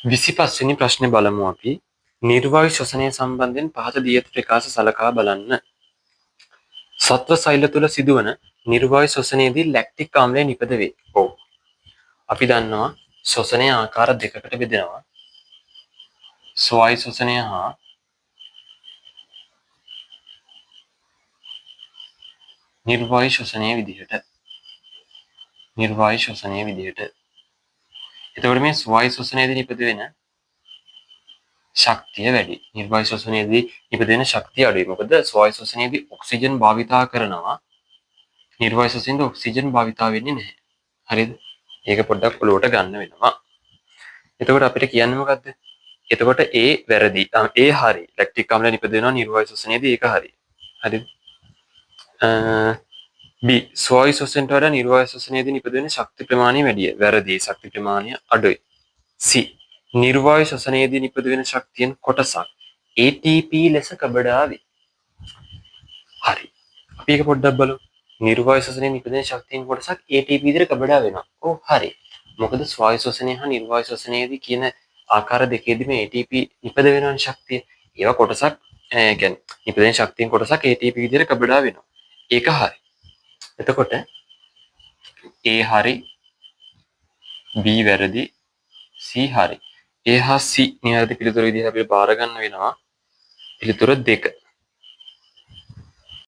25 වෙනි ප්‍රශ්නේ බලමු අපි. නිර්වායු ශ්වසනය සම්බන්ධයෙන් පහත දී ඇති ප්‍රකාශ සලකා බලන්න. සත්ව සෛල තුළ සිදුවන නිර්වායු ශ්වසනයේදී ලැක්ටික් ආම්ලය නිපද වේ. ඔව්. අපි දන්නවා ශ්වසනය ආකාර දෙකකට බෙදෙනවා. ස්වායු ශ්වසනය හා නිර්වායු ශ්වසනය විදිහට. නිර්වායු ශ්වසනය විදිහට. එතකොට මේ ස්වායු ශ්වසනයේදී නිපද වෙන ශක්තිය වැඩි. නිර්වායු ශ්වසනයේදී නිපද වෙන ශක්තිය අඩුයි. මොකද ස්වායු ශ්වසනයේදී ඔක්සිජන් භාවිතා කරනවා. නිර්වායු ශ්වසනයේදී ඔක්සිජන් භාවිතා වෙන්නේ නැහැ. හරිද? ඒක පොඩ්ඩක් ඔලුවට ගන්න වෙනවා. එතකොට අපිට කියන්න මොකද්ද? එතකොට A වැරදි. A හරි. ලැක්ටික් ආම්ලය නිපද වෙනවා නිර්වායු ශ්වසනයේදී ඒක හරි. හරිද? B ස්වායු ශ්වසනයට වඩා නිර්වායු ශ්වසනයේදී නිපද වෙන ශක්ති ප්‍රමාණය වැඩිය. වැරදි. ශක්ති ප්‍රමාණය අඩුයි. C නිර්වායු ශ්වසනයේදී නිපද වෙන ශක්තියෙන් කොටසක් ATP ලෙස කබඩා වේ. හරි. අපි ඒක පොඩ්ඩක් බලමු. නිර්වායු ශ්වසනයේ නිපද වෙන ශක්තියෙන් කොටසක් ATP විදිහට කබඩා වෙනවා. ඔව් හරි. මොකද ස්වායු ශ්වසනය හා නිර්වායු ශ්වසනයේදී කියන ආකාර දෙකේදීම ATP නිපද වෙනවනේ ශක්තිය. ඒවා කොටසක් කියන්නේ නිපද වෙන ශක්තියෙන් කොටසක් ATP විදිහට කබඩා වෙනවා. ඒක හරි. එතකොට A හරි B වැරදි C හරි. A හා C නිවැරදි පිළිතුර විදිහට අපිට බාර ගන්න වෙනවා. පිළිතුර 2.